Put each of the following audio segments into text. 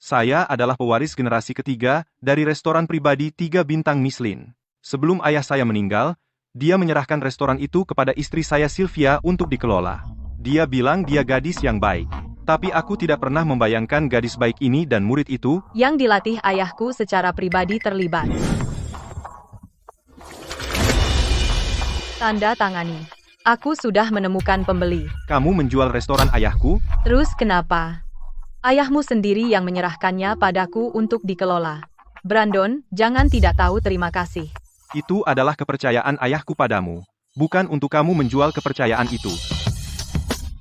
Saya adalah pewaris generasi ketiga dari restoran pribadi 3 bintang Michelin. Sebelum ayah saya meninggal, dia menyerahkan restoran itu kepada istri saya Sylvia untuk dikelola. Dia bilang dia gadis yang baik. Tapi aku tidak pernah membayangkan gadis baik ini dan murid itu yang dilatih ayahku secara pribadi terlibat. Tanda tangani. Aku sudah menemukan pembeli. Kamu menjual restoran ayahku? Terus kenapa? Ayahmu sendiri yang menyerahkannya padaku untuk dikelola. Brandon, jangan tidak tahu terima kasih. Itu adalah kepercayaan ayahku padamu. Bukan untuk kamu menjual kepercayaan itu.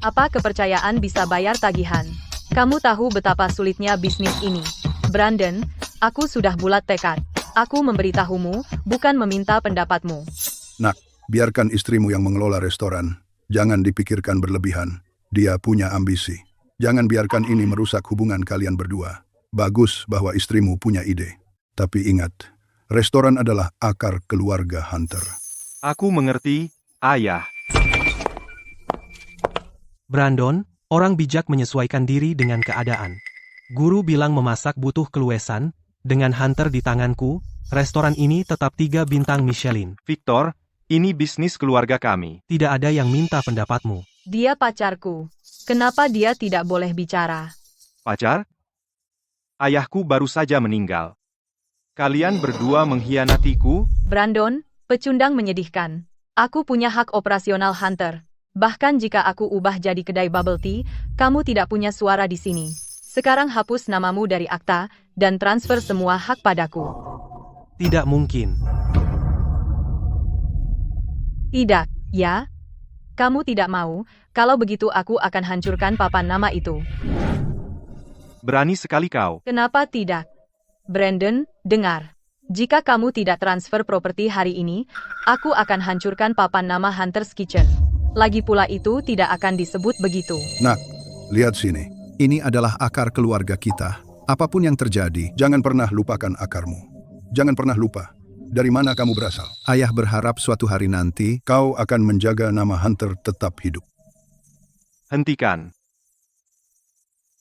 Apa kepercayaan bisa bayar tagihan? Kamu tahu betapa sulitnya bisnis ini. Brandon, aku sudah bulat tekad. Aku memberitahumu, bukan meminta pendapatmu. Nak, biarkan istrimu yang mengelola restoran. Jangan dipikirkan berlebihan. Dia punya ambisi. Jangan biarkan ini merusak hubungan kalian berdua. Bagus bahwa istrimu punya ide. Tapi ingat, restoran adalah akar keluarga Hunter. Aku mengerti, ayah. Brandon, orang bijak menyesuaikan diri dengan keadaan. Guru bilang memasak butuh keluasan. Dengan Hunter di tanganku, restoran ini tetap 3 bintang Michelin. Victor, ini bisnis keluarga kami. Tidak ada yang minta pendapatmu. Dia pacarku. Kenapa dia tidak boleh bicara? Pacar? Ayahku baru saja meninggal. Kalian berdua mengkhianatiku? Brandon, pecundang menyedihkan. Aku punya hak operasional Hunter. Bahkan jika aku ubah jadi kedai bubble tea, kamu tidak punya suara di sini. Sekarang hapus namamu dari akta, dan transfer semua hak padaku. Tidak mungkin. Tidak, ya? Kamu tidak mau, kalau begitu aku akan hancurkan papan nama itu. Berani sekali kau. Kenapa tidak? Brandon, dengar. Jika kamu tidak transfer properti hari ini, aku akan hancurkan papan nama Hunter's Kitchen. Lagi pula itu tidak akan disebut begitu. Nak, lihat sini. Ini adalah akar keluarga kita. Apapun yang terjadi, jangan pernah lupakan akarmu. Jangan pernah lupa. Dari mana kamu berasal? Ayah berharap suatu hari nanti, kau akan menjaga nama Hunter tetap hidup. Hentikan.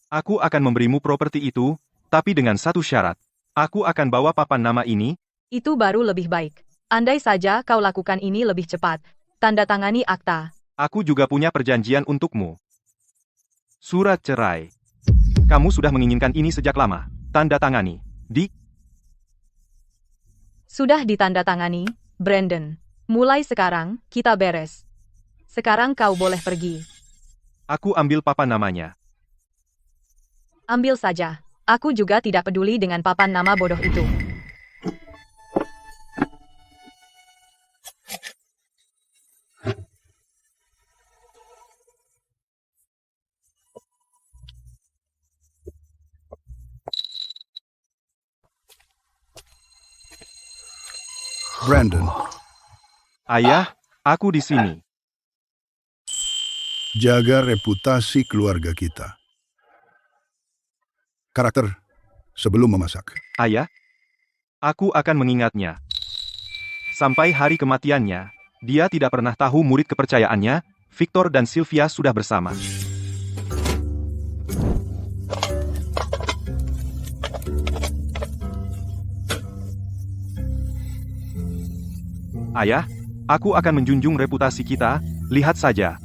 Aku akan memberimu properti itu, tapi dengan satu syarat. Aku akan bawa papan nama ini. Itu baru lebih baik. Andai saja kau lakukan ini lebih cepat. Tanda tangani akta. Aku juga punya perjanjian untukmu. Surat cerai. Kamu sudah menginginkan ini sejak lama. Tanda tangani. Sudah ditandatangani, Brandon. Mulai sekarang, kita beres. Sekarang kau boleh pergi. Aku ambil papan namanya. Ambil saja. Aku juga tidak peduli dengan papan nama bodoh itu. Brandon, Ayah, aku di sini. jaga reputasi keluarga kita. Karakter, sebelum memasak. Ayah, aku akan mengingatnya. Sampai hari kematiannya, dia tidak pernah tahu murid kepercayaannya, Victor dan Sylvia sudah bersama. Ayah, aku akan menjunjung reputasi kita, lihat saja.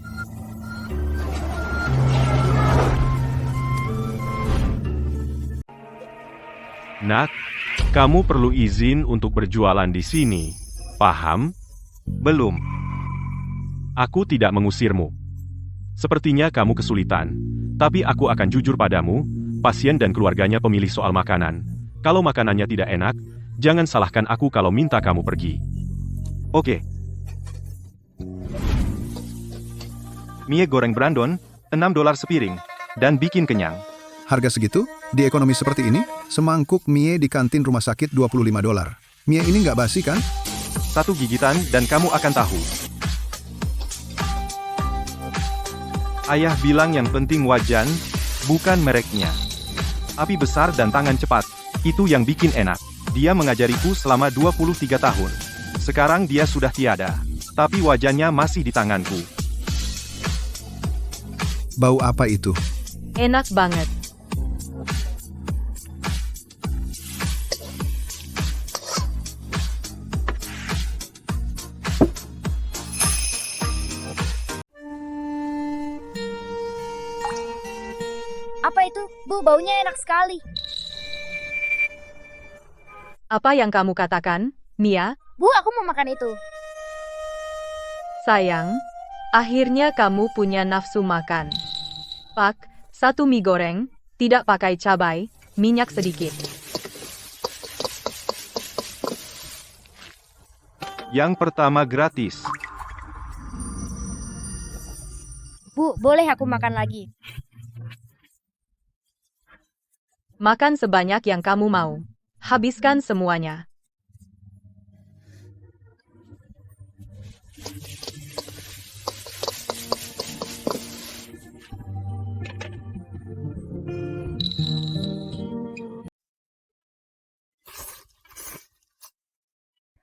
Nak, kamu perlu izin untuk berjualan di sini. Paham? Belum. Aku tidak mengusirmu. Sepertinya kamu kesulitan. Tapi aku akan jujur padamu, pasien dan keluarganya pemilih soal makanan. Kalau makanannya tidak enak, jangan salahkan aku kalau minta kamu pergi. Oke. Mie goreng Brandon, $6 sepiring, dan bikin kenyang. Harga segitu? Di ekonomi seperti ini, semangkuk mie di kantin rumah sakit $25. Mie ini nggak basi kan? 1 gigitan dan kamu akan tahu. Ayah bilang yang penting wajan, bukan mereknya. Api besar dan tangan cepat, itu yang bikin enak. Dia mengajariku selama 23 tahun. Sekarang dia sudah tiada, tapi wajannya masih di tanganku. Bau apa itu? Enak banget. itu? Bu, baunya enak sekali. Apa yang kamu katakan, Mia? Bu, aku mau makan itu. Sayang, akhirnya kamu punya nafsu makan. Pak, 1 mie goreng, tidak pakai cabai, minyak sedikit. Yang pertama gratis. Bu, boleh aku makan lagi? Makan sebanyak yang kamu mau. Habiskan semuanya.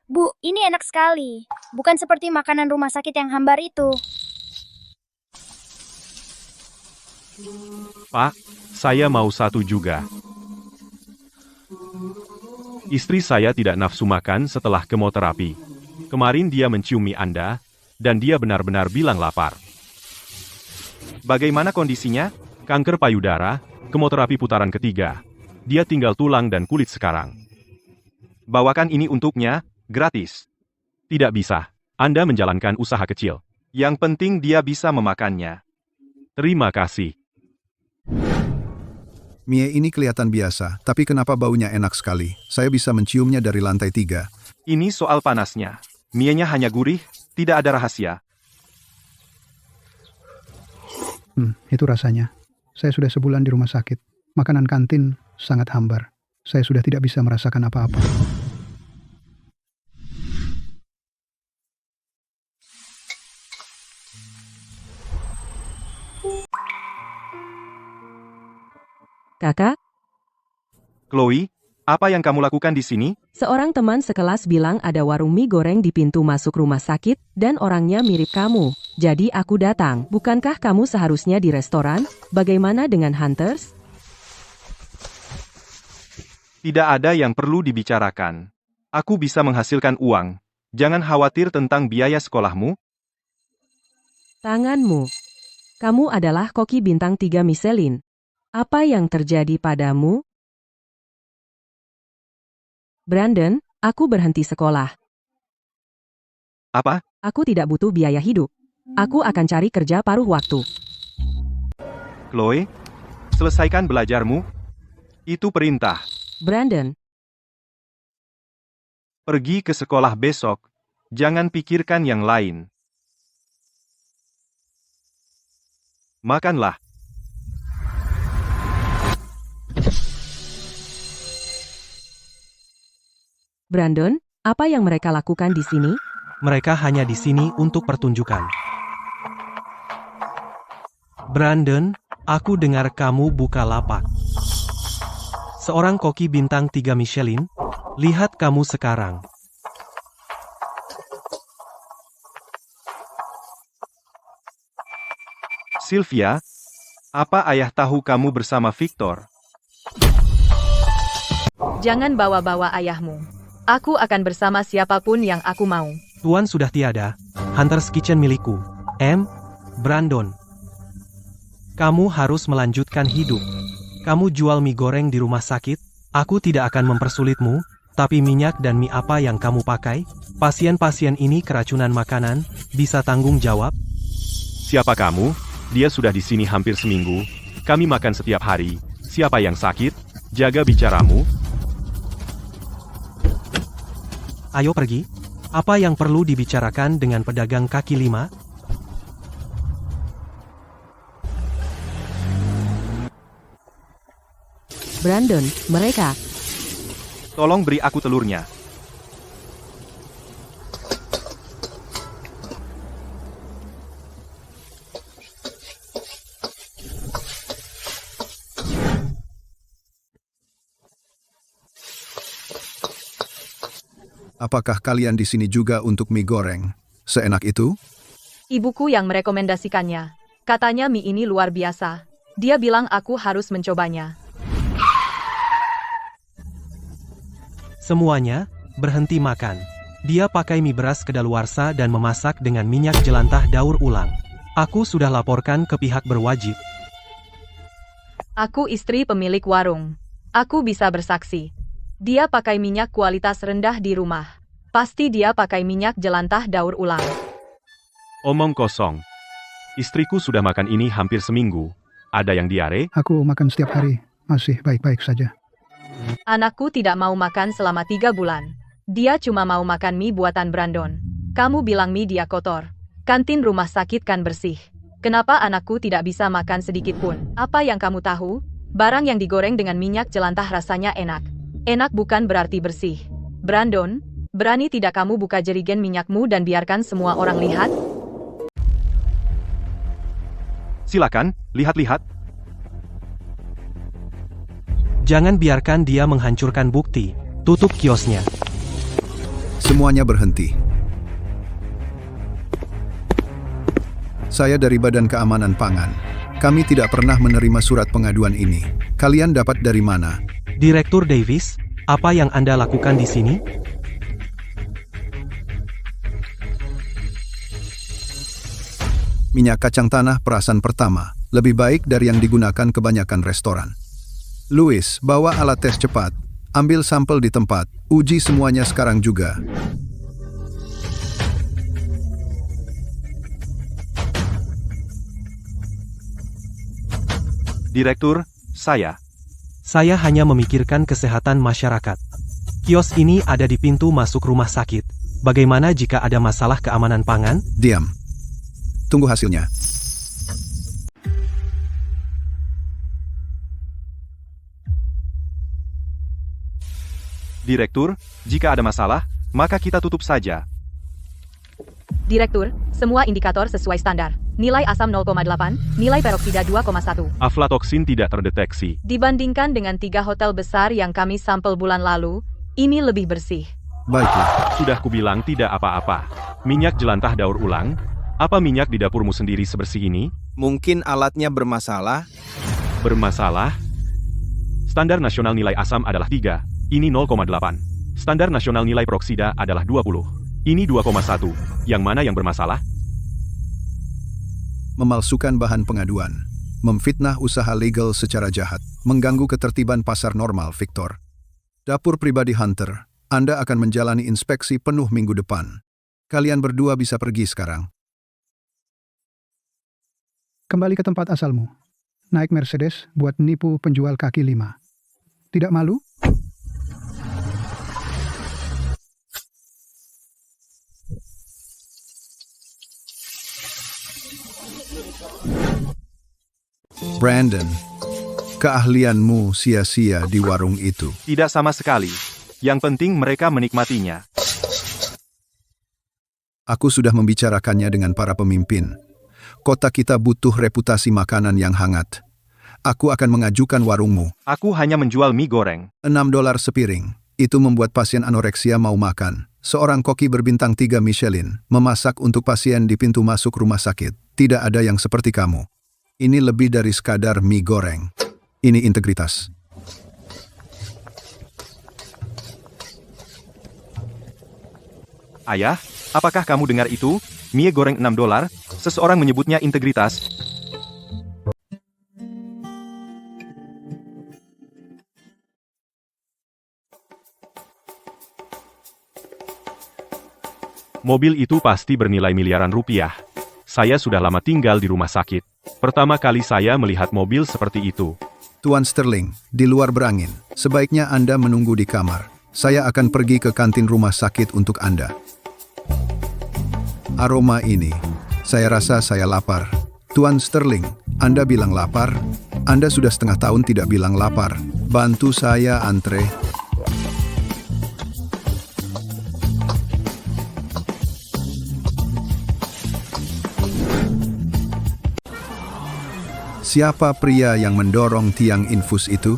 Bu, ini enak sekali. Bukan seperti makanan rumah sakit yang hambar itu. Pak, saya mau 1 juga. Istri saya tidak nafsu makan setelah kemoterapi. Kemarin dia menciumi Anda, dan dia benar-benar bilang lapar. Bagaimana kondisinya? Kanker payudara, kemoterapi putaran ketiga. Dia tinggal tulang dan kulit sekarang. Bawakan ini untuknya, gratis. Tidak bisa. Anda menjalankan usaha kecil. Yang penting dia bisa memakannya. Terima kasih. Mie ini kelihatan biasa, tapi kenapa baunya enak sekali? Saya bisa menciumnya dari lantai 3. Ini soal panasnya. Mie-nya hanya gurih, tidak ada rahasia. Itu rasanya. Saya sudah sebulan di rumah sakit. Makanan kantin sangat hambar. Saya sudah tidak bisa merasakan apa-apa. Kakak, Chloe, apa yang kamu lakukan di sini? seorang teman sekelas bilang ada warung mie goreng di pintu masuk rumah sakit, dan orangnya mirip kamu. Jadi aku datang. Bukankah kamu seharusnya di restoran? Bagaimana dengan Hunters? Tidak ada yang perlu dibicarakan. Aku bisa menghasilkan uang. Jangan khawatir tentang biaya sekolahmu. Tanganmu. Kamu adalah koki bintang 3 Michelin. Apa yang terjadi padamu? Brandon, aku berhenti sekolah. Apa? Aku tidak butuh biaya hidup. Aku akan cari kerja paruh waktu. Chloe, selesaikan belajarmu. Itu perintah. Brandon, Pergi ke sekolah besok. Jangan pikirkan yang lain. Makanlah. Brandon, apa yang mereka lakukan di sini? Mereka hanya di sini untuk pertunjukan. Brandon, aku dengar kamu buka lapak. Seorang koki bintang 3 Michelin, lihat kamu sekarang. Sylvia, apa ayah tahu kamu bersama Victor? Jangan bawa-bawa ayahmu. Aku akan bersama siapapun yang aku mau. Tuan sudah tiada. Hunter's Kitchen milikku. Brandon. Kamu harus melanjutkan hidup. Kamu jual mie goreng di rumah sakit. Aku tidak akan mempersulitmu, tapi minyak dan mie apa yang kamu pakai? Pasien-pasien ini keracunan makanan, bisa tanggung jawab? Siapa kamu? Dia sudah di sini hampir seminggu. Kami makan setiap hari. Siapa yang sakit? Jaga bicaramu. Ayo pergi. Apa yang perlu dibicarakan dengan pedagang kaki 5? Brandon, mereka. Tolong beri aku telurnya. Apakah kalian di sini juga untuk mie goreng? Seenak itu? Ibuku yang merekomendasikannya. Katanya mie ini luar biasa. Dia bilang aku harus mencobanya. Semuanya, berhenti makan. Dia pakai mie beras kedaluarsa dan memasak dengan minyak jelantah daur ulang. Aku sudah laporkan ke pihak berwajib. Aku istri pemilik warung. Aku bisa bersaksi. Dia pakai minyak kualitas rendah di rumah. Pasti dia pakai minyak jelantah daur ulang. Omong kosong. Istriku sudah makan ini hampir seminggu. Ada yang diare? Aku makan setiap hari, masih baik-baik saja. Anakku tidak mau makan selama 3 bulan. Dia cuma mau makan mie buatan Brandon. Kamu bilang mie dia kotor. Kantin rumah sakit kan bersih. Kenapa anakku tidak bisa makan sedikit pun? Apa yang kamu tahu? Barang yang digoreng dengan minyak jelantah rasanya enak. Enak bukan berarti bersih. Brandon, berani tidak kamu buka jerigen minyakmu dan biarkan semua orang lihat? Silakan, lihat-lihat. Jangan biarkan dia menghancurkan bukti. Tutup kiosnya. Semuanya berhenti. Saya dari Badan Keamanan Pangan. Kami tidak pernah menerima surat pengaduan ini. Kalian dapat dari mana? Direktur Davis, apa yang Anda lakukan di sini? Minyak kacang tanah perasan pertama, lebih baik dari yang digunakan kebanyakan restoran. Louis, bawa alat tes cepat. Ambil sampel di tempat. Uji semuanya sekarang juga. Direktur, saya. Saya hanya memikirkan kesehatan masyarakat. Kios ini ada di pintu masuk rumah sakit. Bagaimana jika ada masalah keamanan pangan? Diam. Tunggu hasilnya. Direktur, jika ada masalah, maka kita tutup saja. Direktur, semua indikator sesuai standar. Nilai asam 0,8, nilai peroksida 2,1. Aflatoksin tidak terdeteksi. Dibandingkan dengan 3 hotel besar yang kami sampel bulan lalu, ini lebih bersih. Baiklah. Sudah kubilang tidak apa-apa. Minyak jelantah daur ulang? Apa minyak di dapurmu sendiri sebersih ini? Mungkin alatnya bermasalah. Bermasalah? Standar nasional nilai asam adalah 3. Ini 0,8. Standar nasional nilai peroksida adalah 20. Ini 2,1. Yang mana yang bermasalah? Memalsukan bahan pengaduan. Memfitnah usaha legal secara jahat. Mengganggu ketertiban pasar normal, Victor. Dapur pribadi Hunter. Anda akan menjalani inspeksi penuh minggu depan. Kalian berdua bisa pergi sekarang. Kembali ke tempat asalmu. Naik Mercedes buat nipu penjual kaki 5. Tidak malu? Brandon, keahlianmu sia-sia di warung itu. Tidak sama sekali. Yang penting mereka menikmatinya. Aku sudah membicarakannya dengan para pemimpin. Kota kita butuh reputasi makanan yang hangat. Aku akan mengajukan warungmu. Aku hanya menjual mie goreng. $6 sepiring. Itu membuat pasien anoreksia mau makan. Seorang koki berbintang 3 Michelin memasak untuk pasien di pintu masuk rumah sakit. Tidak ada yang seperti kamu. Ini lebih dari sekadar mie goreng. Ini integritas. Ayah, apakah kamu dengar itu? Mie goreng $6, seseorang menyebutnya integritas. Mobil itu pasti bernilai miliaran rupiah. Saya sudah lama tinggal di rumah sakit. Pertama kali saya melihat mobil seperti itu. Tuan Sterling, di luar berangin. Sebaiknya Anda menunggu di kamar. Saya akan pergi ke kantin rumah sakit untuk Anda. Aroma ini, saya rasa saya lapar. Tuan Sterling, Anda bilang lapar? Anda sudah setengah tahun tidak bilang lapar. Bantu saya antre. Siapa pria yang mendorong tiang infus itu?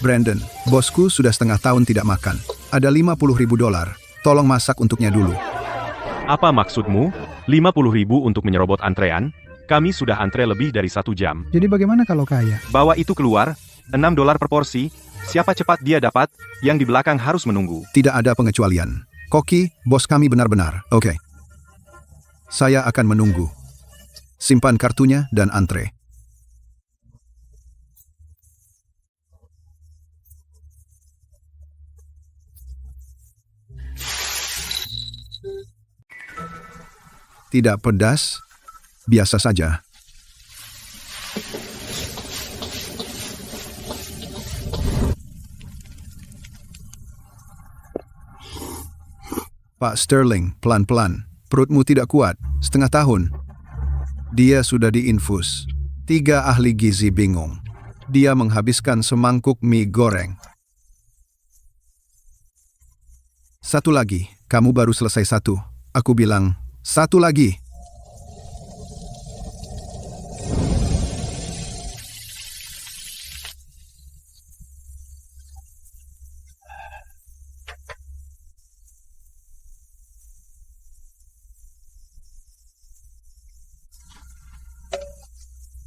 Brandon, bosku sudah setengah tahun tidak makan. Ada $50.000. Tolong masak untuknya dulu. Apa maksudmu? 50.000 untuk menyerobot antrean? Kami sudah antre lebih dari 1 jam. Jadi bagaimana kalau kaya? Bawa itu keluar, $6 per porsi. Siapa cepat dia dapat, yang di belakang harus menunggu. Tidak ada pengecualian. Koki, bos kami benar-benar. Oke. Saya akan menunggu. Simpan kartunya dan antre. Tidak pedas, biasa saja. Pak Sterling, pelan-pelan. Perutmu tidak kuat. Setengah tahun. Dia sudah diinfus. 3 ahli gizi bingung. Dia menghabiskan semangkuk mie goreng. Satu lagi. Kamu baru selesai 1. Aku bilang, 1 lagi.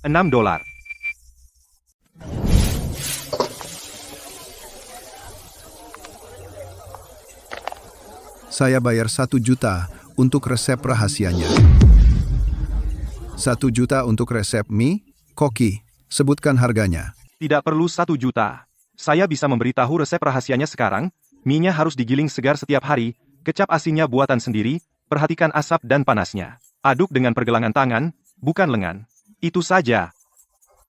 $6. Saya bayar 1 juta untuk resep rahasianya. 1 juta untuk resep mie, koki. Sebutkan harganya. Tidak perlu 1 juta. Saya bisa memberitahu resep rahasianya sekarang. Mie-nya harus digiling segar setiap hari, kecap asinnya buatan sendiri, perhatikan asap dan panasnya. Aduk dengan pergelangan tangan, bukan lengan. Itu saja.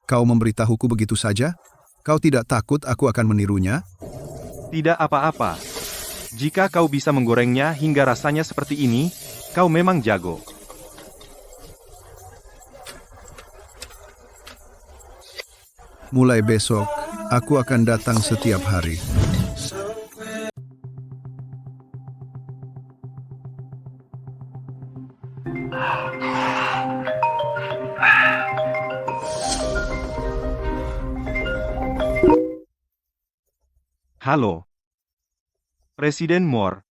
Kau memberitahuku begitu saja? Kau tidak takut aku akan menirunya? Tidak apa-apa. Jika kau bisa menggorengnya hingga rasanya seperti ini, kau memang jago. Mulai besok, aku akan datang setiap hari. Halo. Presiden Moore.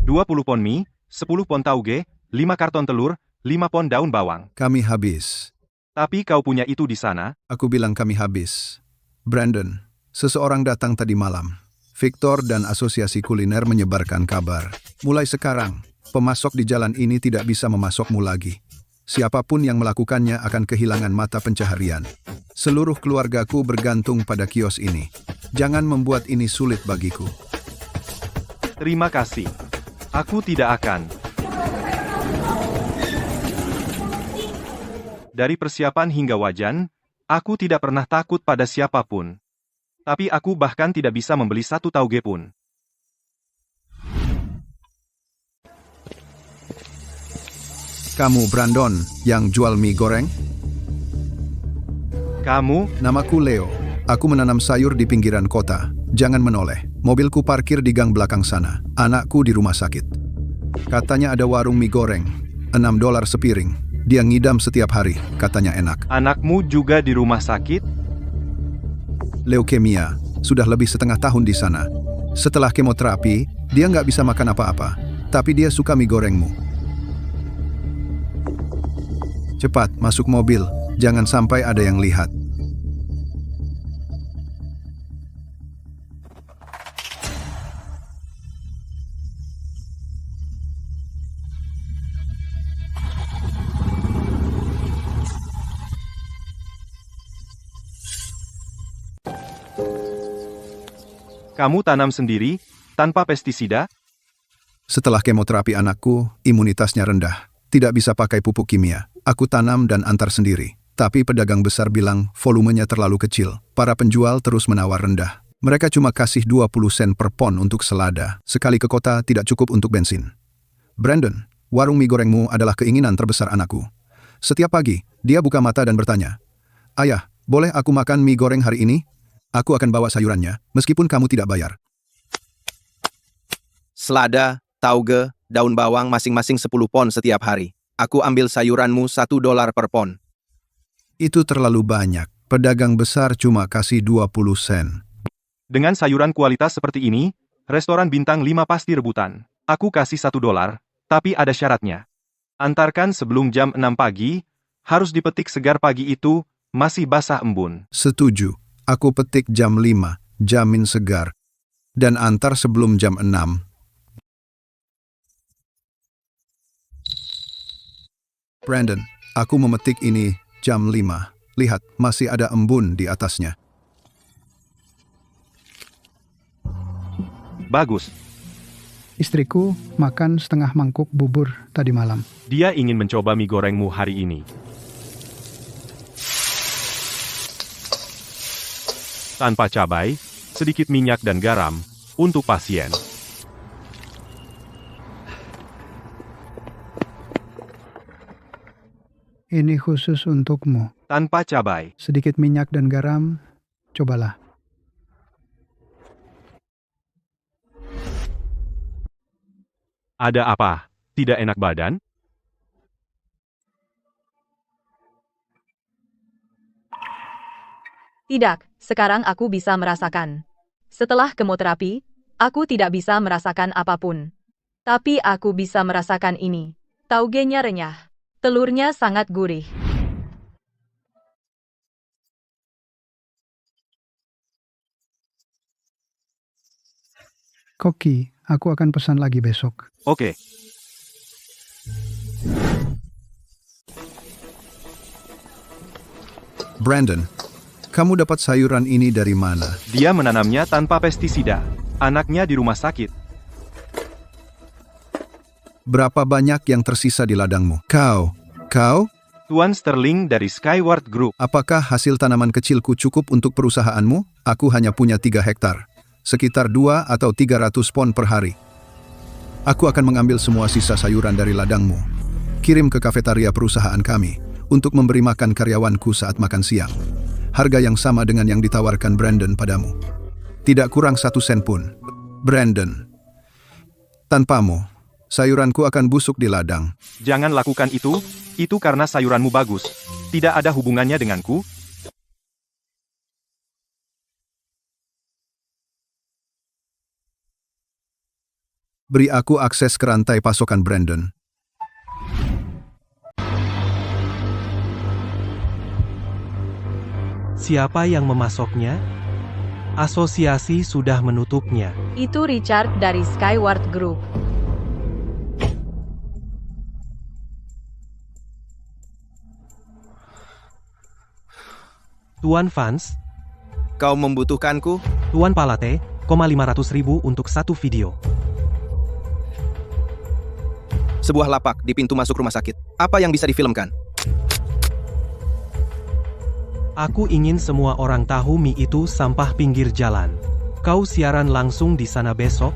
$20 pon mie, 10 pon tauge, 5 karton telur, 5 pon daun bawang. Kami habis. Tapi kau punya itu di sana? Aku bilang kami habis. Brandon, seseorang datang tadi malam. Victor dan Asosiasi Kuliner menyebarkan kabar. Mulai sekarang, pemasok di jalan ini tidak bisa memasokmu lagi. Siapapun yang melakukannya akan kehilangan mata pencaharian. Seluruh keluargaku bergantung pada kios ini. Jangan membuat ini sulit bagiku. Terima kasih. Aku tidak akan. Dari persiapan hingga wajan, aku tidak pernah takut pada siapapun. Tapi aku bahkan tidak bisa membeli 1 tauge pun. Kamu Brandon, yang jual mie goreng? Kamu? Namaku Leo. Aku menanam sayur di pinggiran kota. Jangan menoleh. Mobilku parkir di gang belakang sana. Anakku di rumah sakit. Katanya ada warung mie goreng. $6 sepiring. Dia ngidam setiap hari. Katanya enak. Anakmu juga di rumah sakit? Leukemia. Sudah lebih setengah tahun di sana. Setelah kemoterapi, dia nggak bisa makan apa-apa. Tapi dia suka mie gorengmu. Cepat, masuk mobil. Jangan sampai ada yang lihat. Kamu tanam sendiri, tanpa pestisida? Setelah kemoterapi anakku, imunitasnya rendah. Tidak bisa pakai pupuk kimia. Aku tanam dan antar sendiri. Tapi pedagang besar bilang volumenya terlalu kecil. Para penjual terus menawar rendah. Mereka cuma kasih 20 sen per pon untuk selada. Sekali ke kota tidak cukup untuk bensin. Brandon, warung mie gorengmu adalah keinginan terbesar anakku. Setiap pagi, dia buka mata dan bertanya, "Ayah, boleh aku makan mie goreng hari ini? Aku akan bawa sayurannya, meskipun kamu tidak bayar." Selada, tauge, daun bawang masing-masing 10 pon setiap hari. Aku ambil sayuranmu $1 per pon. Itu terlalu banyak. Pedagang besar cuma kasih 20 sen. Dengan sayuran kualitas seperti ini, restoran bintang 5 pasti rebutan. Aku kasih $1, tapi ada syaratnya. Antarkan sebelum jam 6 pagi, harus dipetik segar pagi itu, masih basah embun. Setuju. Aku petik jam 5, jamin segar. Dan antar sebelum jam 6. Brandon, aku memetik ini jam 5. Lihat, masih ada embun di atasnya. Bagus. Istriku makan setengah mangkuk bubur tadi malam. Dia ingin mencoba mie gorengmu hari ini. Tanpa cabai, sedikit minyak dan garam, untuk pasien. Ini khusus untukmu. Tanpa cabai. Sedikit minyak dan garam, cobalah. Ada apa? Tidak enak badan? Tidak, sekarang aku bisa merasakan. Setelah kemoterapi, aku tidak bisa merasakan apapun. Tapi aku bisa merasakan ini. Taugenya renyah. Telurnya sangat gurih. Koki, aku akan pesan lagi besok. Oke. Brandon, kamu dapat sayuran ini dari mana? Dia menanamnya tanpa pestisida. Anaknya di rumah sakit. Berapa banyak yang tersisa di ladangmu? Kau? Tuan Sterling dari Skyward Group. Apakah hasil tanaman kecilku cukup untuk perusahaanmu? Aku hanya punya 3 hektar. Sekitar 2 atau 300 pon per hari. Aku akan mengambil semua sisa sayuran dari ladangmu. Kirim ke kafetaria perusahaan kami untuk memberi makan karyawanku saat makan siang. Harga yang sama dengan yang ditawarkan Brandon padamu. Tidak kurang 1 sen pun. Brandon, tanpamu, sayuranku akan busuk di ladang. Jangan lakukan itu karena sayuranmu bagus. Tidak ada hubungannya denganku. Beri aku akses ke rantai pasokan Brandon. Siapa yang memasoknya? Asosiasi sudah menutupnya. Itu Richard dari Skyward Group. Tuan Vance, Kau membutuhkanku? Tuan Palate, 500.000 untuk 1 video. Sebuah lapak di pintu masuk rumah sakit. Apa yang bisa difilmkan? Aku ingin semua orang tahu mie itu sampah pinggir jalan. Kau siaran langsung di sana besok?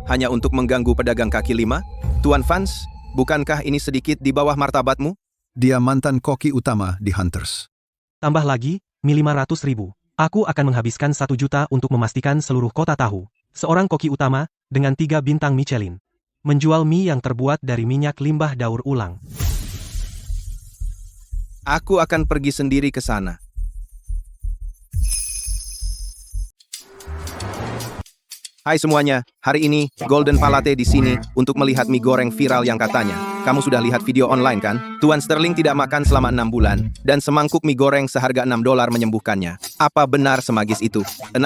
Hanya untuk mengganggu pedagang kaki 5? Tuan Vance, bukankah ini sedikit di bawah martabatmu? Dia mantan koki utama di Hunters. Tambah lagi, mie 500.000. Aku akan menghabiskan 1 juta untuk memastikan seluruh kota tahu. Seorang koki utama, dengan 3 bintang Michelin. Menjual mie yang terbuat dari minyak limbah daur ulang. Aku akan pergi sendiri ke sana. Hai semuanya, hari ini Golden Palate di sini untuk melihat mie goreng viral yang katanya. Kamu sudah lihat video online kan? Tuan Sterling tidak makan selama 6 bulan, dan semangkuk mie goreng seharga $6 menyembuhkannya. Apa benar semagis itu? $6?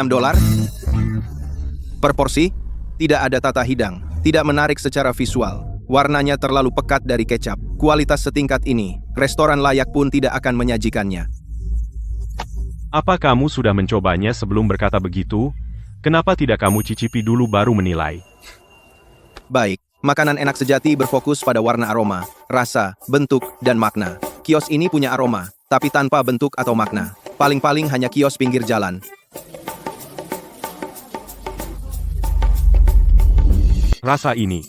Per porsi? Tidak ada tata hidang, tidak menarik secara visual. Warnanya terlalu pekat dari kecap. Kualitas setingkat ini, restoran layak pun tidak akan menyajikannya. Apa kamu sudah mencobanya sebelum berkata begitu? Kenapa tidak kamu cicipi dulu baru menilai? Baik, makanan enak sejati berfokus pada warna aroma, rasa, bentuk, dan makna. Kios ini punya aroma, tapi tanpa bentuk atau makna. Paling-paling hanya kios pinggir jalan. Rasa ini,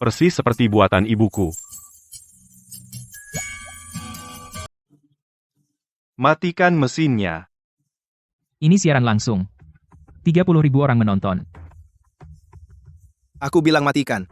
persis seperti buatan ibuku. Matikan mesinnya. Ini siaran langsung. 30.000 orang menonton. Aku bilang matikan.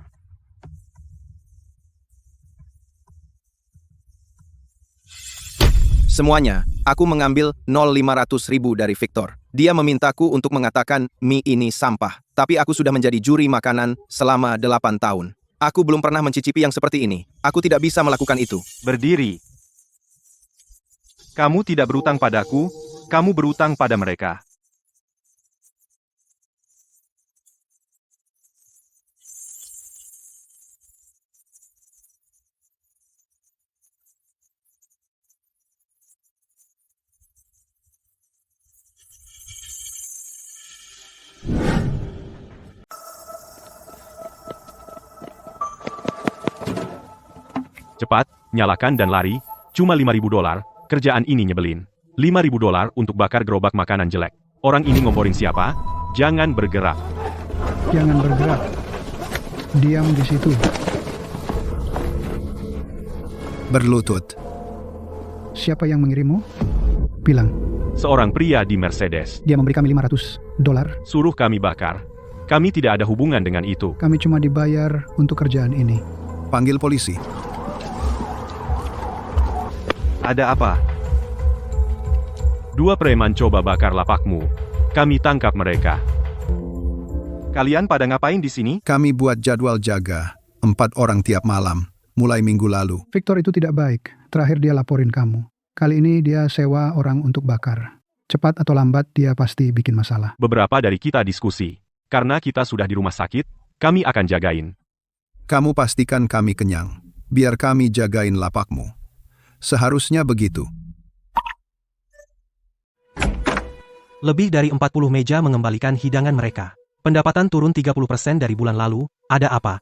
Semuanya, aku mengambil 500.000 dari Victor. Dia memintaku untuk mengatakan mie ini sampah. Tapi aku sudah menjadi juri makanan selama 8 tahun. Aku belum pernah mencicipi yang seperti ini. Aku tidak bisa melakukan itu. Berdiri. Kamu tidak berutang padaku, kamu berutang pada mereka. nyalakan dan lari, cuma $5.000, kerjaan ini nyebelin. $5.000 untuk bakar gerobak makanan jelek. Orang ini ngomporin siapa? Jangan bergerak. Jangan bergerak. Diam di situ. Berlutut. Siapa yang mengirimmu? Bilang. Seorang pria di Mercedes. Dia memberi kami $500. Suruh kami bakar. Kami tidak ada hubungan dengan itu. Kami cuma dibayar untuk kerjaan ini. Panggil polisi. Ada apa? Dua preman coba bakar lapakmu. Kami tangkap mereka. Kalian pada ngapain di sini? Kami buat jadwal jaga. 4 orang tiap malam. Mulai minggu lalu. Victor itu tidak baik. Terakhir dia laporin kamu. Kali ini dia sewa orang untuk bakar. Cepat atau lambat dia pasti bikin masalah. Beberapa dari kita diskusi. Karena kita sudah di rumah sakit, kami akan jagain. Kamu pastikan kami kenyang. Biar kami jagain lapakmu. Seharusnya begitu. Lebih dari 40 meja mengembalikan hidangan mereka. Pendapatan turun 30% dari bulan lalu. Ada apa?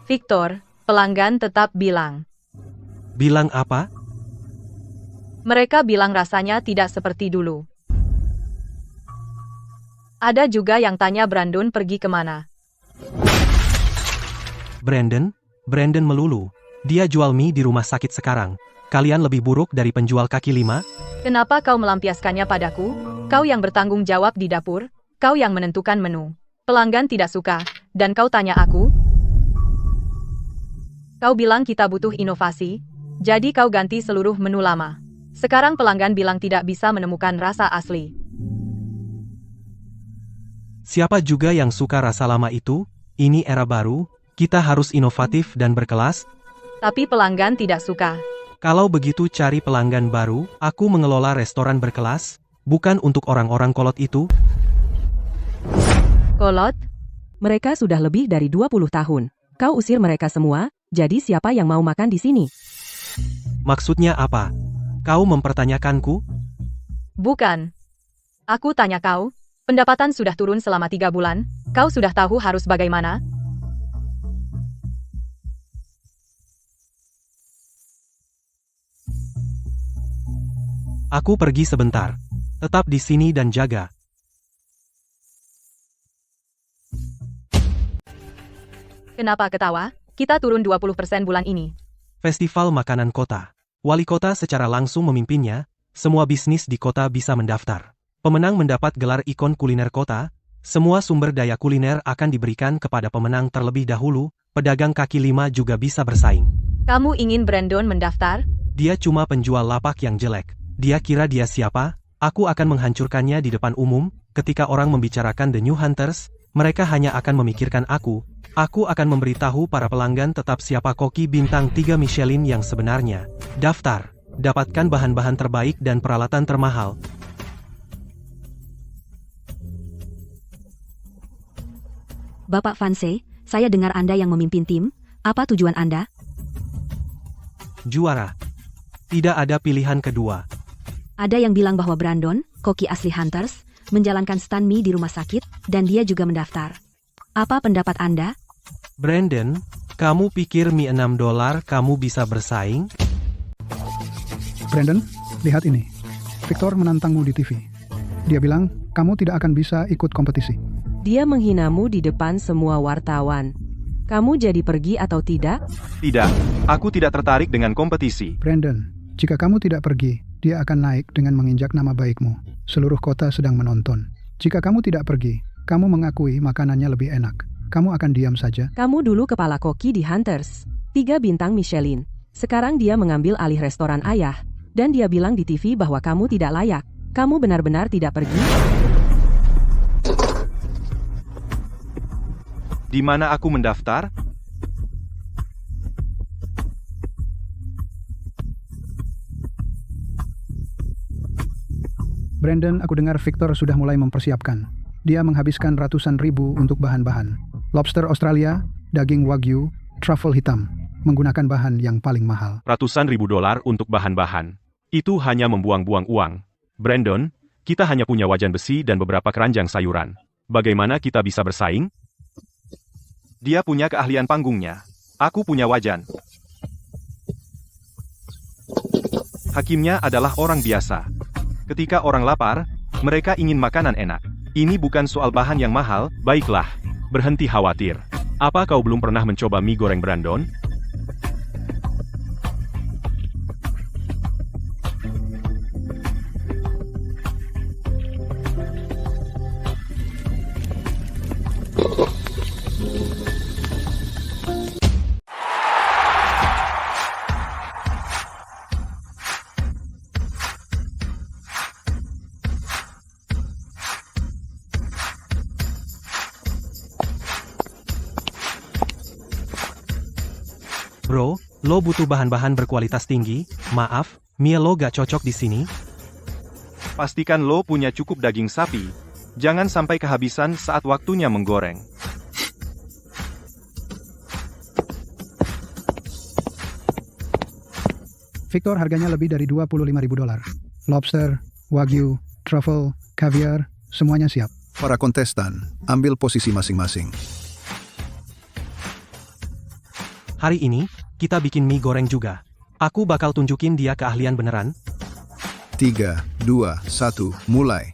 Victor, pelanggan tetap bilang. Bilang apa? Mereka bilang rasanya tidak seperti dulu. Ada juga yang tanya Brandon pergi kemana. Brandon melulu. Dia jual mie di rumah sakit sekarang. Kalian lebih buruk dari penjual kaki lima? Kenapa kau melampiaskannya padaku? Kau yang bertanggung jawab di dapur, kau yang menentukan menu. Pelanggan tidak suka, dan kau tanya aku? Kau bilang kita butuh inovasi, jadi kau ganti seluruh menu lama. Sekarang pelanggan bilang tidak bisa menemukan rasa asli. Siapa juga yang suka rasa lama itu? Ini era baru, kita harus inovatif dan berkelas. Tapi pelanggan tidak suka. Kalau begitu cari pelanggan baru, aku mengelola restoran berkelas, bukan untuk orang-orang kolot itu. Kolot? Mereka sudah lebih dari 20 tahun. Kau usir mereka semua, jadi siapa yang mau makan di sini? Maksudnya apa? Kau mempertanyakanku? Bukan. Aku tanya kau, pendapatan sudah turun selama 3 bulan, kau sudah tahu harus bagaimana? Aku pergi sebentar. Tetap di sini dan jaga. Kenapa ketawa? Kita turun 20% bulan ini. Festival Makanan Kota. Wali kota secara langsung memimpinnya, semua bisnis di kota bisa mendaftar. Pemenang mendapat gelar ikon kuliner kota, semua sumber daya kuliner akan diberikan kepada pemenang terlebih dahulu, pedagang kaki lima juga bisa bersaing. Kamu ingin Brandon mendaftar? Dia cuma penjual lapak yang jelek. Dia kira dia siapa? Aku akan menghancurkannya di depan umum. Ketika orang membicarakan The New Hunters, mereka hanya akan memikirkan aku. Aku akan memberitahu para pelanggan tetap siapa koki bintang 3 Michelin yang sebenarnya. Daftar. Dapatkan bahan-bahan terbaik dan peralatan termahal. Bapak Vance, saya dengar Anda yang memimpin tim. Apa tujuan Anda? Juara. Tidak ada pilihan kedua. Ada yang bilang bahwa Brandon, koki asli Hunters, menjalankan stand mie di rumah sakit, dan dia juga mendaftar. Apa pendapat Anda? Brandon, kamu pikir mie $6 kamu bisa bersaing? Brandon, lihat ini. Victor menantangmu di TV. Dia bilang, kamu tidak akan bisa ikut kompetisi. Dia menghinamu di depan semua wartawan. Kamu jadi pergi atau tidak? Tidak, aku tidak tertarik dengan kompetisi. Brandon, jika kamu tidak pergi, dia akan naik dengan menginjak nama baikmu. Seluruh kota sedang menonton. Jika kamu tidak pergi, kamu mengakui makanannya lebih enak. Kamu akan diam saja. Kamu dulu kepala koki di Hunters. 3 bintang Michelin. Sekarang dia mengambil alih restoran ayah. Dan dia bilang di TV bahwa kamu tidak layak. Kamu benar-benar tidak pergi? Di mana aku mendaftar? Brandon, aku dengar Victor sudah mulai mempersiapkan. Dia menghabiskan ratusan ribu untuk bahan-bahan. Lobster Australia, daging wagyu, truffle hitam. Menggunakan bahan yang paling mahal. Ratusan ribu dolar untuk bahan-bahan. Itu hanya membuang-buang uang. Brandon, kita hanya punya wajan besi dan beberapa keranjang sayuran. Bagaimana kita bisa bersaing? Dia punya keahlian panggungnya. Aku punya wajan. Hakimnya adalah orang biasa. Ketika orang lapar, mereka ingin makanan enak. Ini bukan soal bahan yang mahal, baiklah. Berhenti khawatir. Apa kau belum pernah mencoba mie goreng Brandon? Bro, lo butuh bahan-bahan berkualitas tinggi. Maaf, mie lo gak cocok di sini. Pastikan lo punya cukup daging sapi. Jangan sampai kehabisan saat waktunya menggoreng. Victor, harganya lebih dari $25.000. Lobster, wagyu, truffle, caviar, semuanya siap. Para kontestan, ambil posisi masing-masing. Hari ini, kita bikin mie goreng juga. Aku bakal tunjukin dia keahlian beneran. 3, 2, 1, mulai.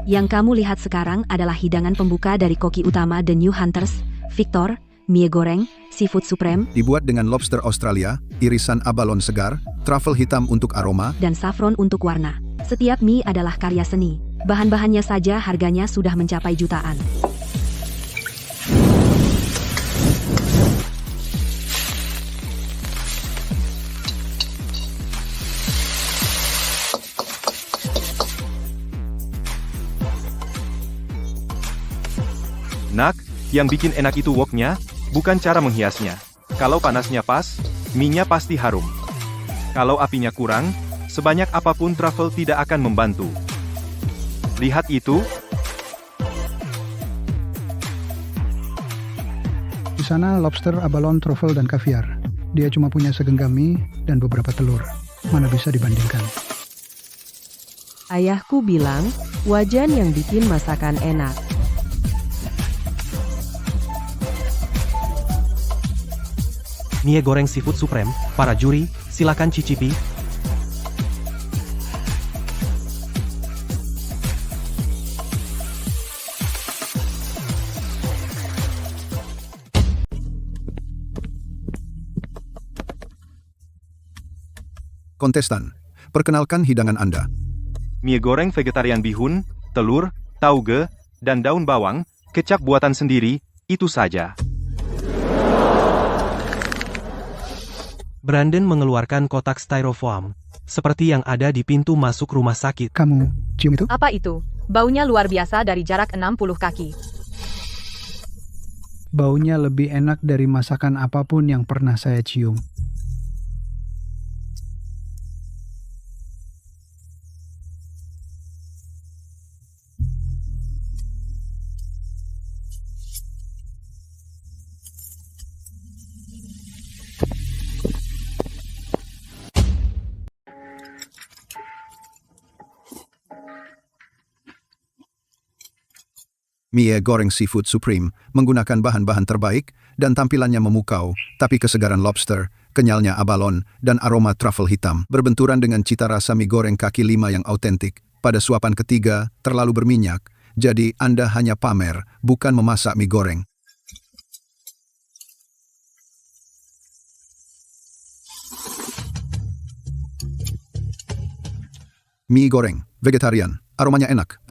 Yang kamu lihat sekarang adalah hidangan pembuka dari koki utama The New Hunters, Victor, mie goreng, seafood supreme, Dibuat dengan lobster Australia, irisan abalone segar, truffle hitam untuk aroma, dan saffron untuk warna. Setiap mie adalah karya seni. Bahan-bahannya saja harganya sudah mencapai jutaan. Nak, yang bikin enak itu woknya, bukan cara menghiasnya. Kalau panasnya pas, mie-nya pasti harum. Kalau apinya kurang, sebanyak apapun truffle tidak akan membantu. Lihat itu. Di sana lobster, abalone, truffle, dan caviar. Dia cuma punya segenggam mie dan beberapa telur. Mana bisa dibandingkan? Ayahku bilang, wajan yang bikin masakan enak. Mie goreng seafood supreme, para juri, silakan cicipi. Kontestan, perkenalkan hidangan Anda. Mie goreng vegetarian bihun, telur, tauge, dan daun bawang, kecap buatan sendiri, itu saja. Brandon mengeluarkan kotak styrofoam, seperti yang ada di pintu masuk rumah sakit. Kamu cium itu? Apa itu? Baunya luar biasa dari jarak 60 kaki. Baunya lebih enak dari masakan apapun yang pernah saya cium. Mie goreng seafood supreme menggunakan bahan-bahan terbaik dan tampilannya memukau, tapi kesegaran lobster, kenyalnya abalone, dan aroma truffle hitam berbenturan dengan cita rasa mie goreng kaki lima yang autentik. Pada suapan ketiga, terlalu berminyak, jadi Anda hanya pamer, bukan memasak mie goreng. Mie goreng, vegetarian, aromanya enak.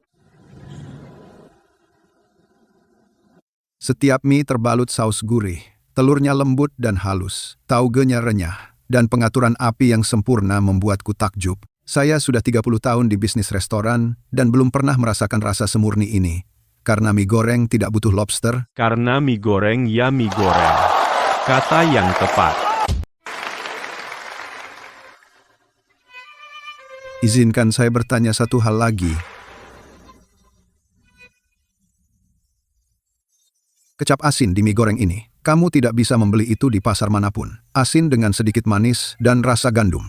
Setiap mie terbalut saus gurih, telurnya lembut dan halus, taugenya renyah, dan pengaturan api yang sempurna membuatku takjub. Saya sudah 30 tahun di bisnis restoran dan belum pernah merasakan rasa semurni ini. Karena mie goreng tidak butuh lobster. Karena mie goreng ya mie goreng. Kata yang tepat. Izinkan saya bertanya satu hal lagi. Kecap asin di mie goreng ini, kamu tidak bisa membeli itu di pasar manapun. Asin dengan sedikit manis dan rasa gandum.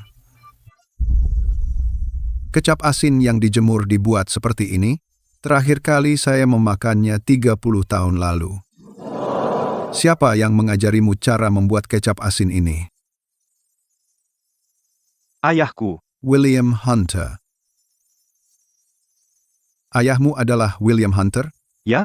Kecap asin yang dijemur dibuat seperti ini. Terakhir kali saya memakannya 30 tahun lalu. Siapa yang mengajarimu cara membuat kecap asin ini? Ayahku. William Hunter. Ayahmu adalah William Hunter? Ya?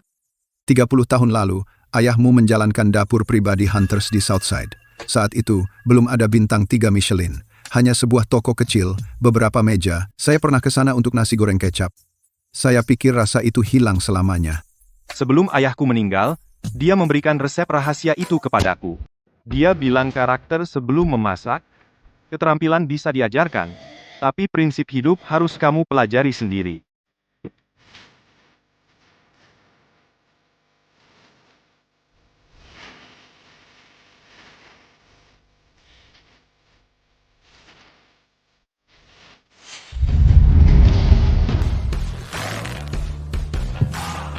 30 tahun lalu, ayahmu menjalankan dapur pribadi Hunters di Southside. Saat itu, belum ada bintang 3 Michelin. Hanya sebuah toko kecil, beberapa meja. Saya pernah ke sana untuk nasi goreng kecap. Saya pikir rasa itu hilang selamanya. Sebelum ayahku meninggal, dia memberikan resep rahasia itu kepadaku. Dia bilang karakter sebelum memasak, keterampilan bisa diajarkan, tapi prinsip hidup harus kamu pelajari sendiri.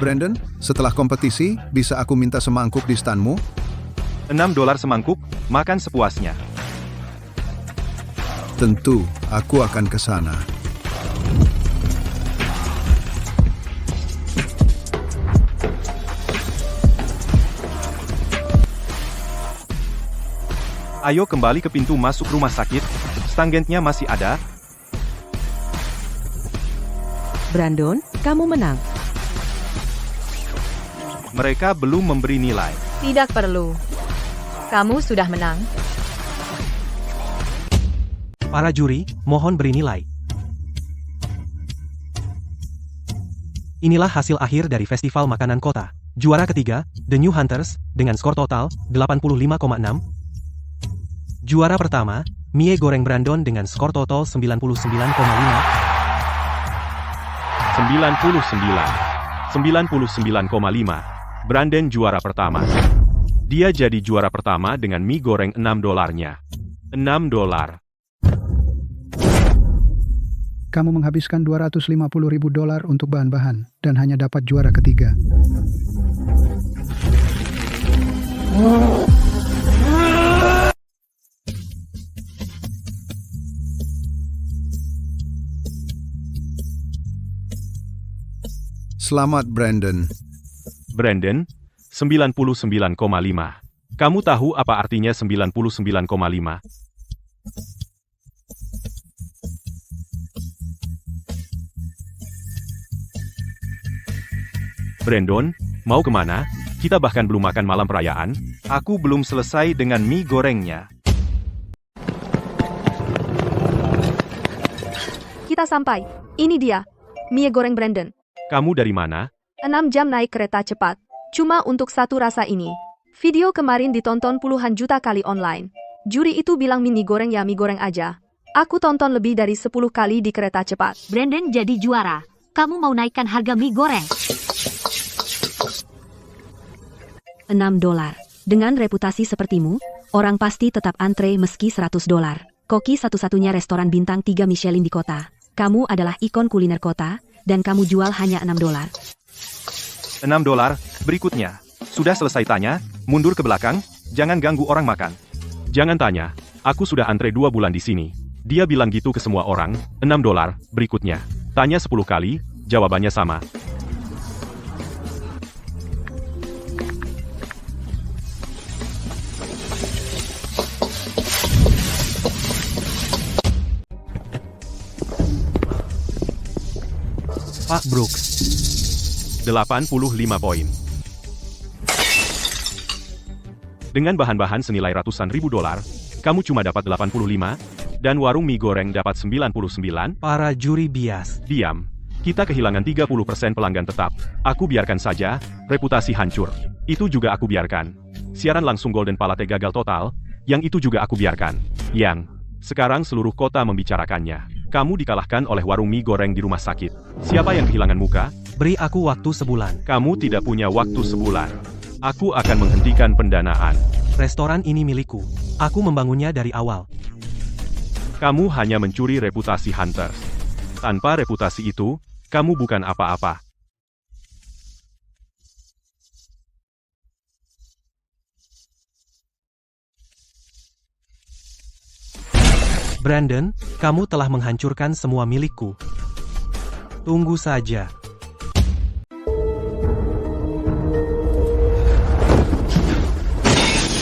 Brandon, setelah kompetisi, bisa aku minta semangkuk di standmu? $6 semangkuk, makan sepuasnya. Tentu, aku akan ke sana. Ayo kembali ke pintu masuk rumah sakit, stangentnya masih ada. Brandon, kamu menang. Mereka belum memberi nilai. Tidak perlu. Kamu sudah menang. Para juri, mohon beri nilai. Inilah hasil akhir dari Festival Makanan Kota. Juara ketiga, The New Hunters, dengan skor total 85,6. Juara pertama, mie goreng Brandon dengan skor total 99,5. 99,5. Brandon juara pertama. Dia jadi juara pertama dengan mie goreng $6-nya. $6. Kamu menghabiskan $250.000 untuk bahan-bahan dan hanya dapat juara ketiga. Selamat, Brandon. Brandon, 99,5. Kamu tahu apa artinya 99,5? Brandon, mau kemana? Kita bahkan belum makan malam perayaan. Aku belum selesai dengan mie gorengnya. Kita sampai. Ini dia. Mie goreng Brandon. Kamu dari mana? 6 jam naik kereta cepat. Cuma untuk satu rasa ini. Video kemarin ditonton puluhan juta kali online. Juri itu bilang mie goreng ya mie goreng aja. Aku tonton lebih dari 10 kali di kereta cepat. Brandon jadi juara. Kamu mau naikkan harga mie goreng? $6. Dengan reputasi sepertimu, orang pasti tetap antre meski $100. Koki satu-satunya restoran bintang 3 Michelin di kota. Kamu adalah ikon kuliner kota, dan kamu jual hanya $6. $6. Berikutnya. Sudah selesai tanya, mundur ke belakang, jangan ganggu orang makan. Jangan tanya, aku sudah antre 2 bulan di sini. Dia bilang gitu ke semua orang, $6. Berikutnya. Tanya 10 kali, jawabannya sama. Pak Brooks. 85 poin. Dengan bahan-bahan senilai ratusan ribu dolar, kamu cuma dapat 85, dan warung mie goreng dapat 99. Para juri bias. Diam. Kita kehilangan 30% pelanggan tetap. Aku biarkan saja, reputasi hancur. Itu juga aku biarkan. Siaran langsung Golden Palate gagal total, yang itu juga aku biarkan. Yang, sekarang seluruh kota membicarakannya. Kamu dikalahkan oleh warung mie goreng di rumah sakit. Siapa yang kehilangan muka? Beri aku waktu sebulan. Kamu tidak punya waktu sebulan. Aku akan menghentikan pendanaan. Restoran ini milikku. Aku membangunnya dari awal. Kamu hanya mencuri reputasi Hunter. Tanpa reputasi itu, kamu bukan apa-apa. Brandon, kamu telah menghancurkan semua milikku. Tunggu saja.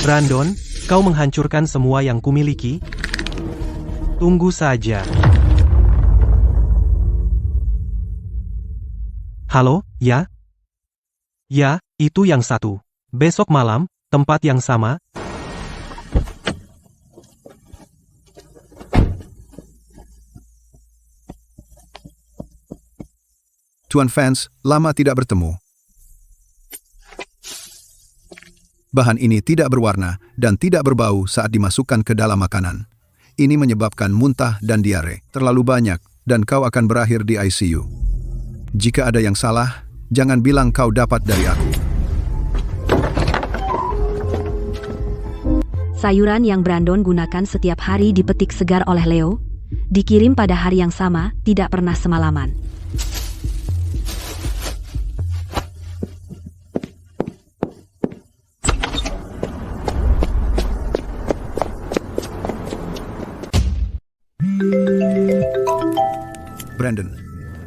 Brandon, kau menghancurkan semua yang kumiliki? Tunggu saja. Halo, ya? Ya, itu yang satu. Besok malam, tempat yang sama. Tuan Vance, lama tidak bertemu. Bahan ini tidak berwarna dan tidak berbau saat dimasukkan ke dalam makanan. Ini menyebabkan muntah dan diare. Terlalu banyak, dan kau akan berakhir di ICU. Jika ada yang salah, jangan bilang kau dapat dari aku. Sayuran yang Brandon gunakan setiap hari dipetik segar oleh Leo, dikirim pada hari yang sama, tidak pernah semalaman. Brandon,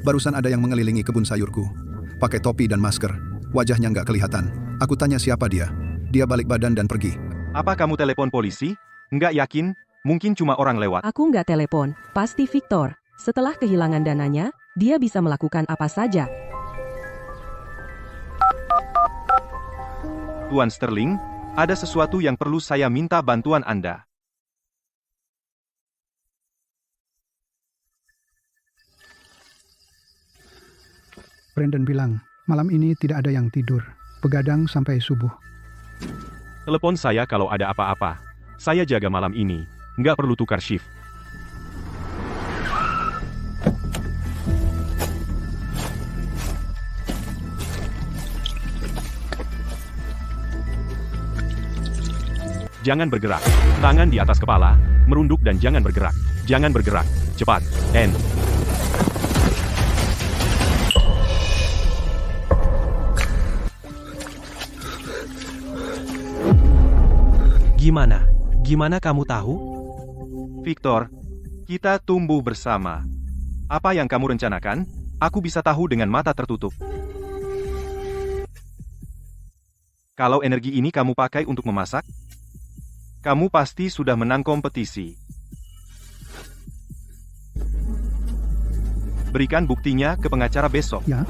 barusan ada yang mengelilingi kebun sayurku. Pakai topi dan masker. Wajahnya nggak kelihatan. Aku tanya siapa dia. Dia balik badan dan pergi. Apa kamu telepon polisi? Nggak yakin? Mungkin cuma orang lewat. Aku nggak telepon, pasti Victor. Setelah kehilangan dananya, dia bisa melakukan apa saja. Tuan Sterling, ada sesuatu yang perlu saya minta bantuan Anda. Brandon bilang, malam ini tidak ada yang tidur. Begadang sampai subuh. Telepon saya kalau ada apa-apa. Saya jaga malam ini. Nggak perlu tukar shift. Jangan bergerak. Tangan di atas kepala. Merunduk dan jangan bergerak. Jangan bergerak. Cepat. End. Gimana? Gimana kamu tahu? Victor, kita tumbuh bersama. Apa yang kamu rencanakan, aku bisa tahu dengan mata tertutup. Kalau energi ini kamu pakai untuk memasak, kamu pasti sudah menang kompetisi. Berikan buktinya ke pengacara besok. Ya.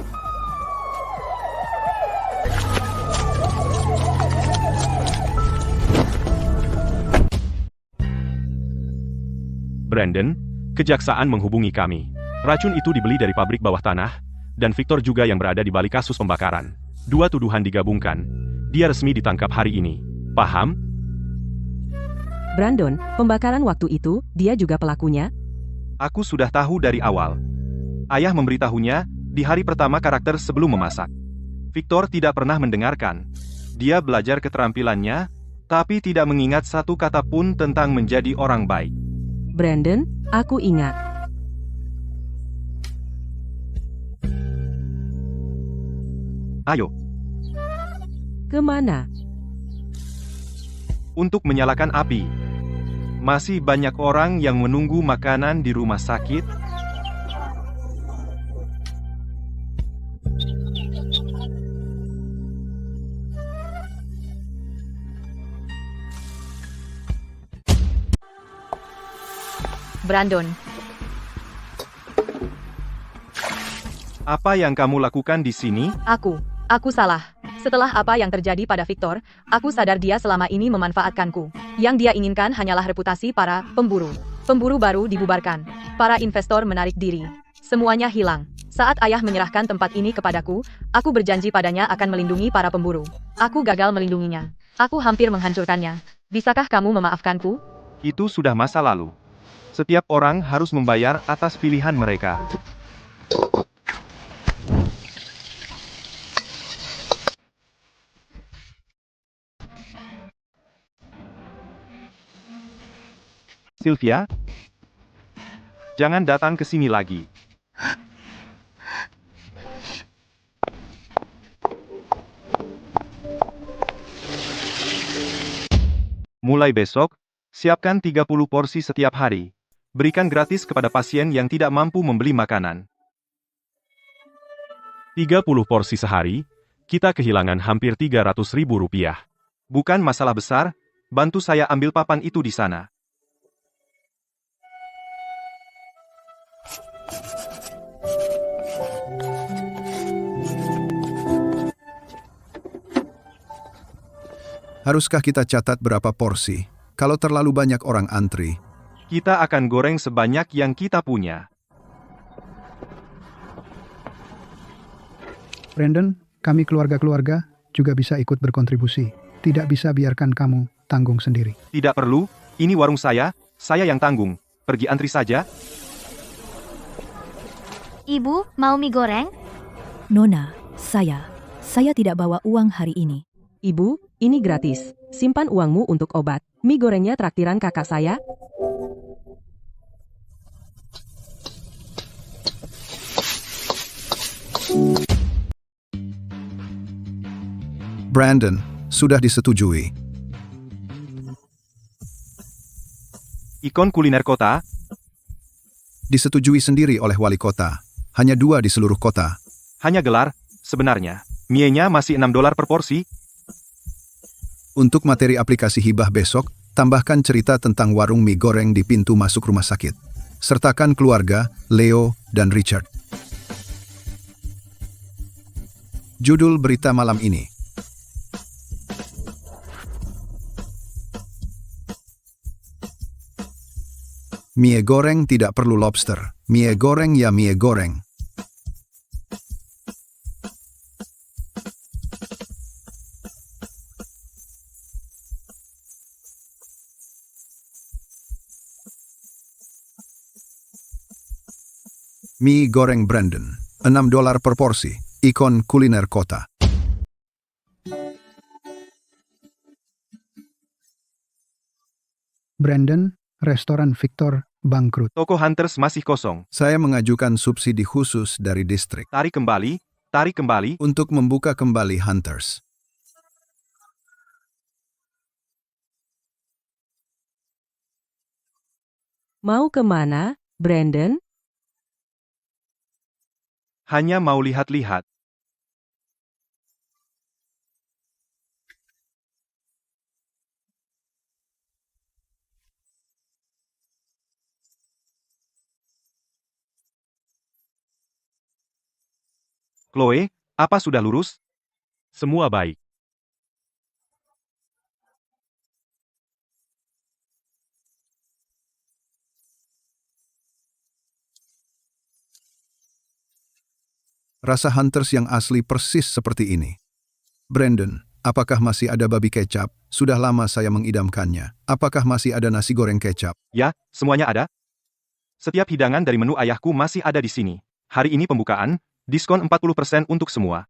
Brandon, kejaksaan menghubungi kami. Racun itu dibeli dari pabrik bawah tanah, dan Victor juga yang berada di balik kasus pembakaran. Dua tuduhan digabungkan. Dia resmi ditangkap hari ini. Paham? Brandon, pembakaran waktu itu, dia juga pelakunya? Aku sudah tahu dari awal. Ayah memberitahunya di hari pertama karakter sebelum memasak. Victor tidak pernah mendengarkan. Dia belajar keterampilannya, tapi tidak mengingat satu kata pun tentang menjadi orang baik. Brandon, aku ingat. Ayo. Kemana? Untuk menyalakan api. Masih banyak orang yang menunggu makanan di rumah sakit. Brandon, Apa yang kamu lakukan di sini? Aku salah. Setelah apa yang terjadi pada Victor, aku sadar dia selama ini memanfaatkanku. Yang dia inginkan hanyalah reputasi para pemburu. Pemburu baru dibubarkan. Para investor menarik diri. Semuanya hilang. Saat ayah menyerahkan tempat ini kepadaku, aku berjanji padanya akan melindungi para pemburu. Aku gagal melindunginya. Aku hampir menghancurkannya. Bisakah kamu memaafkanku? Itu sudah masa lalu. Setiap orang harus membayar atas pilihan mereka. Sylvia, jangan datang ke sini lagi. Mulai besok, siapkan 30 porsi setiap hari. Berikan gratis kepada pasien yang tidak mampu membeli makanan. 30 porsi sehari, kita kehilangan hampir 300.000 rupiah. Bukan masalah besar, bantu saya ambil papan itu di sana. Haruskah kita catat berapa porsi? Kalau terlalu banyak orang antri, Kita akan goreng sebanyak yang kita punya. Brandon, kami keluarga-keluarga juga bisa ikut berkontribusi. Tidak bisa biarkan kamu tanggung sendiri. Tidak perlu, ini warung saya yang tanggung. Pergi antri saja. Ibu, mau mie goreng? Nona, saya tidak bawa uang hari ini. Ibu, ini gratis. Simpan uangmu untuk obat. Mie gorengnya traktiran kakak saya. Brandon, sudah disetujui. Ikon kuliner kota, Disetujui sendiri oleh wali kota. Hanya 2 di seluruh kota. hanya gelar, sebenarnya. Mie-nya masih $6 per porsi. Untuk materi aplikasi hibah besok, tambahkan cerita tentang warung mie goreng di pintu masuk rumah sakit. Sertakan keluarga, Leo, dan Richard. Judul berita malam ini. Mie goreng tidak perlu lobster. Mie goreng ya mie goreng. Mie goreng Brandon, $6 per porsi, ikon kuliner kota. Brandon, restoran Victor bangkrut. Toko Hunters masih kosong. Saya mengajukan subsidi khusus dari distrik Tarik kembali. untuk membuka kembali Hunters. Mau kemana, Brandon? Hanya mau lihat-lihat. Chloe, apa sudah lurus? Semua baik. Rasa Hunters yang asli persis seperti ini. Brandon, apakah masih ada babi kecap? Sudah lama saya mengidamkannya. Apakah masih ada nasi goreng kecap? Ya, semuanya ada. Setiap hidangan dari menu ayahku masih ada di sini. Hari ini pembukaan, diskon 40% untuk semua.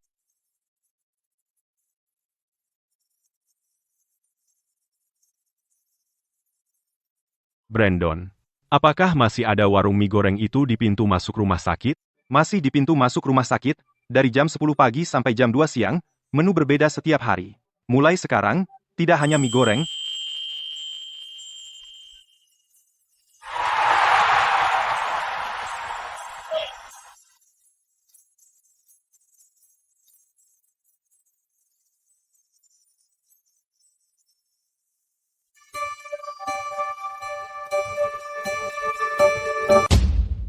Brandon, apakah masih ada warung mie goreng itu di pintu masuk rumah sakit? Masih di pintu masuk rumah sakit, dari jam 10 pagi sampai jam 2 siang, menu berbeda setiap hari. Mulai sekarang, tidak hanya mie goreng,